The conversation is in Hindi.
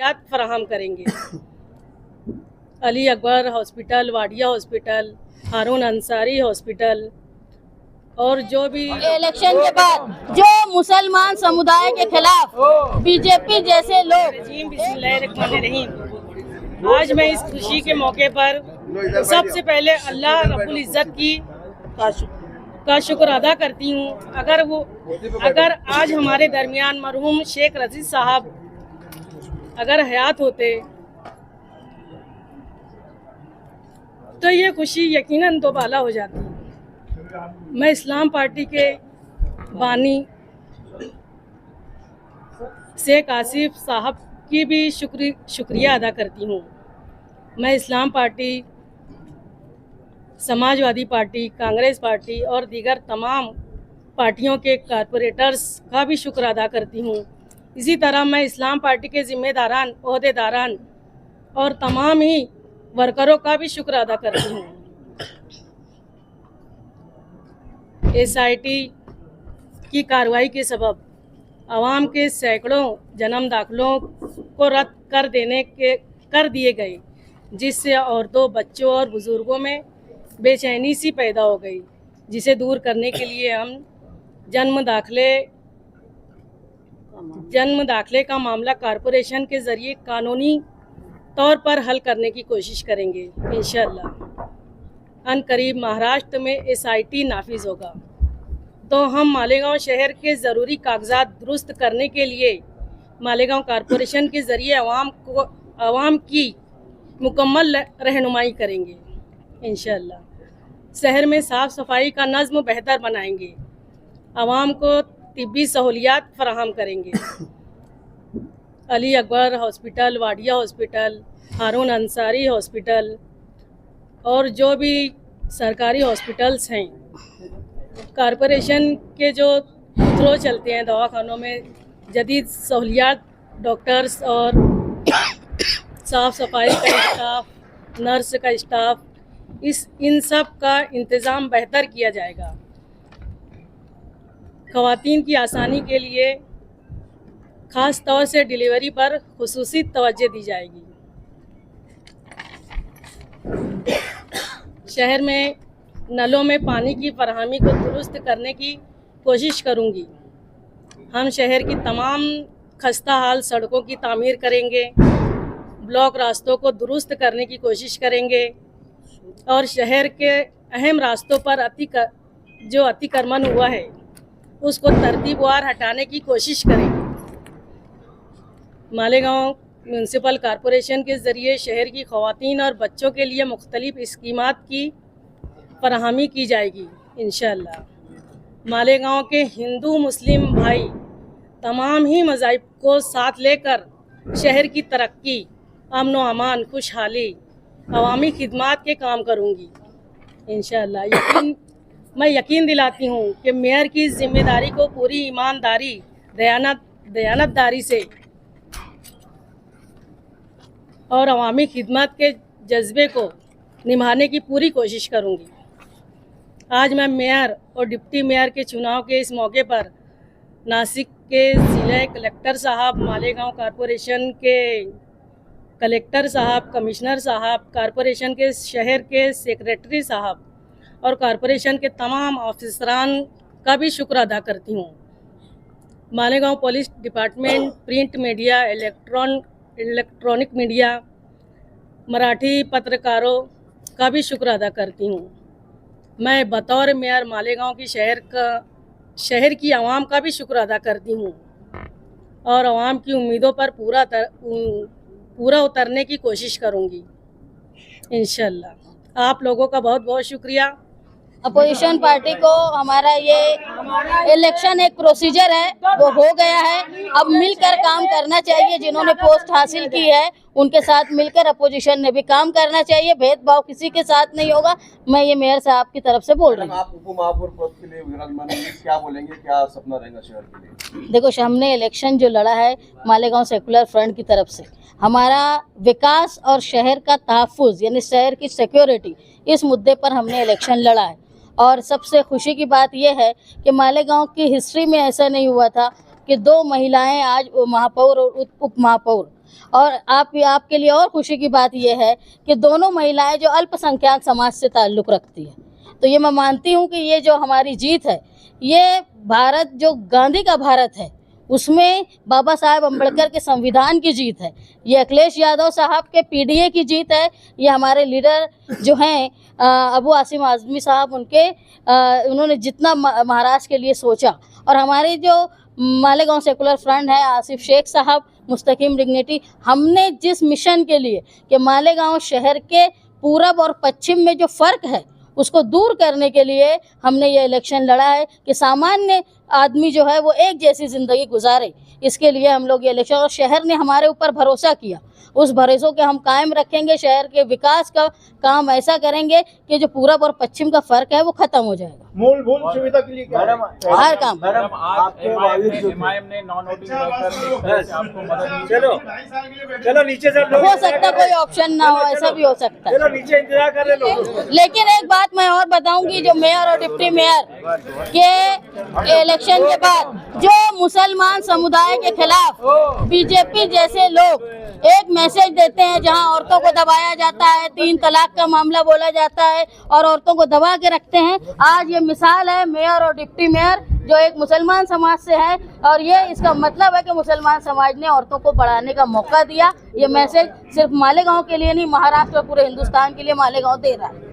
सहूलियात फराहम करेंगे। अली अकबर हॉस्पिटल, वाडिया हॉस्पिटल, हारून अंसारी हॉस्पिटल और जो भी इलेक्शन के बाद जो मुसलमान समुदाय के खिलाफ बीजेपी जैसे लोग बिस्मिल्लाहिर्रहमानिर्रहीम। आज मैं इस खुशी के मौके पर सबसे पहले अल्लाह रब्बुल इज़्ज़त का शुक्र अदा करती हूँ। अगर आज हमारे दरमियान मरहूम शेख रशीद साहब अगर हयात होते तो ये खुशी यकीनन दोबाला हो जाती। मैं इस्लाम पार्टी के बानी शेख आसिफ साहब की भी शुक्रिया अदा करती हूँ। मैं Islam party, Samajwadi party, Congress party और दीगर तमाम पार्टियों के कारपोरेटर्स का भी शुक्र अदा करती हूँ। इसी तरह मैं इस्लाम पार्टी के ज़िम्मेदारान, ओहदेदारान और तमाम ही वर्करों का भी शुक्र अदा करती हूँ। SIT की कार्रवाई के सबब आवाम के सैकड़ों जन्म दाखिलों को रद्द कर दिए गए, जिससे औरतों, बच्चों और बुज़ुर्गों में बेचैनी सी पैदा हो गई, जिसे दूर करने के लिए हम जन्म दाखिले का मामला कॉरपोरेशन के ज़रिए कानूनी तौर पर हल करने की कोशिश करेंगे। इंशाअल्लाह अनकरीब महाराष्ट्र में SIT नाफिज होगा तो हम मालेगांव शहर के ज़रूरी कागजात दुरुस्त करने के लिए मालेगांव कॉरपोरेशन के ज़रिए आवाम की मुकम्मल रहनुमाई करेंगे। इंशाअल्लाह शहर में साफ़ सफाई का नज़्म बेहतर बनाएंगे, आवाम को तिब्बी सहूलियात फराहम करेंगे। अली अकबर हॉस्पिटल, वाडिया हॉस्पिटल, हारून अंसारी हॉस्पिटल और जो भी सरकारी हॉस्पिटल्स हैं, कॉरपोरेशन के जो थ्रो चलते हैं दवाखानों में, जदीद सहूलियात, डॉक्टर्स और साफ़ सफाई का स्टाफ, नर्स का स्टाफ, इन सब का इंतज़ाम बेहतर किया जाएगा। ख़वातीन की आसानी के लिए ख़ास तौर से डिलीवरी पर खुसूसी तवज्जो दी जाएगी। शहर में नलों में पानी की फराहमी को दुरुस्त करने की कोशिश करूंगी। हम शहर की तमाम खस्ता हाल सड़कों की तामीर करेंगे, ब्लॉक रास्तों को दुरुस्त करने की कोशिश करेंगे और शहर के अहम रास्तों पर अतिक्रमण हुआ है उसको तरतीबवार हटाने की कोशिश करेंगे। मालेगांव म्यूनसिपल कॉरपोरेशन के ज़रिए शहर की ख़वातीन और बच्चों के लिए मुख्तलिफ स्कीमात की फराहमी की जाएगी। इंशाअल्लाह मालेगांव के हिंदू मुस्लिम भाई तमाम ही मज़ाहिब को साथ लेकर शहर की तरक्की, अमन व अमान, खुशहाली, अवामी खिदमात के काम करूँगी। इंशाअल्लाह मैं यकीन दिलाती हूँ कि मेयर की जिम्मेदारी को पूरी ईमानदारी, दयानतदारी से और अवामी खिदमत के जज्बे को निभाने की पूरी कोशिश करूँगी। आज मैं मेयर और डिप्टी मेयर के चुनाव के इस मौके पर नासिक के ज़िला कलेक्टर साहब, मालेगांव कॉरपोरेशन के कलेक्टर साहब, कमिश्नर साहब, कॉरपोरेशन के शहर के सेक्रेटरी साहब और कॉरपोरेशन के तमाम ऑफिसरान का भी शुक्र अदा करती हूँ। Malegaon police department, print media, electronic media, Marathi पत्रकारों का भी शुक्र अदा करती हूँ। मैं बतौर मेयर मालेगांव की शहर की आवाम का भी शुक्र अदा करती हूँ और आवाम की उम्मीदों पर पूरा उतरने की कोशिश करूँगी। इंशाअल्लाह आप लोगों का बहुत बहुत शुक्रिया। अपोजिशन पार्टी को हमारा ये इलेक्शन एक प्रोसीजर है, वो हो गया है। अब मिलकर काम करना चाहिए। जिन्होंने पोस्ट हासिल की है उनके साथ मिलकर अपोजिशन ने भी काम करना चाहिए। भेदभाव किसी के साथ नहीं होगा। मैं ये मेयर साहब की तरफ से बोल रही हूँ। आप उपमहापौर पद के लिए विराजमान हैं, क्या बोलेंगे, क्या सपना रहेगा शहर के लिए? देखो, हमने इलेक्शन जो लड़ा है मालेगांव सेकुलर फ्रंट की तरफ से, हमारा विकास और शहर का तहफ़्फ़ुज़ यानी शहर की सिक्योरिटी, इस मुद्दे पर हमने इलेक्शन लड़ा है। और सबसे खुशी की बात यह है कि मालेगांव की हिस्ट्री में ऐसा नहीं हुआ था कि दो महिलाएं आज महापौर और उप महापौर और आपके लिए और खुशी की बात यह है कि दोनों महिलाएं जो अल्पसंख्यक समाज से ताल्लुक़ रखती है, तो ये मैं मानती हूँ कि ये जो हमारी जीत है, ये भारत जो गांधी का भारत है उसमें बाबा साहेब अम्बेडकर के संविधान की जीत है, ये अखिलेश यादव साहब के पीडीए की जीत है, ये हमारे लीडर जो हैं अबू आसिम आज़मी साहब उन्होंने जितना महाराष्ट्र के लिए सोचा, और हमारे जो मालेगांव सेकुलर फ्रंट है आसिफ शेख साहब, मुस्तकीम डिग्निटी, हमने जिस मिशन के लिए कि मालेगांव शहर के पूरब और पश्चिम में जो फ़र्क है उसको दूर करने के लिए हमने ये इलेक्शन लड़ा है कि सामान्य आदमी जो है वो एक जैसी ज़िंदगी गुजारे, इसके लिए हम लोग ये इलेक्शन, और शहर ने हमारे ऊपर भरोसा किया, उस भरोसे को हम कायम रखेंगे। शहर के विकास का काम ऐसा करेंगे कि जो पूरब और पश्चिम का फ़र्क है वो ख़त्म हो जाएगा। मूलभूत सुविधा के लिए क्या है? हर काम। मैडम, आज एमआईएम ने नॉन वोटिंग आपको मदद चलो नीचे से हो सकता है कोई ऑप्शन ना हो, ऐसा भी हो सकता है। चलो नीचे इंतजार कर रहे लोग। लेकिन एक बात मैं और बताऊंगी, जो मेयर और डिप्टी मेयर के इलेक्शन के बाद जो मुसलमान समुदाय के खिलाफ बीजेपी जैसे लोग एक मैसेज देते हैं, जहां औरतों को दबाया जाता है, 3 तलाक का मामला बोला जाता है और औरतों को दबा के रखते हैं, आज ये मिसाल है मेयर और डिप्टी मेयर जो एक मुसलमान समाज से है, और ये इसका मतलब है कि मुसलमान समाज ने औरतों को बढ़ाने का मौका दिया। ये मैसेज सिर्फ मालेगांव के लिए नहीं, महाराष्ट्र और पूरे हिंदुस्तान के लिए मालेगांव दे रहा है।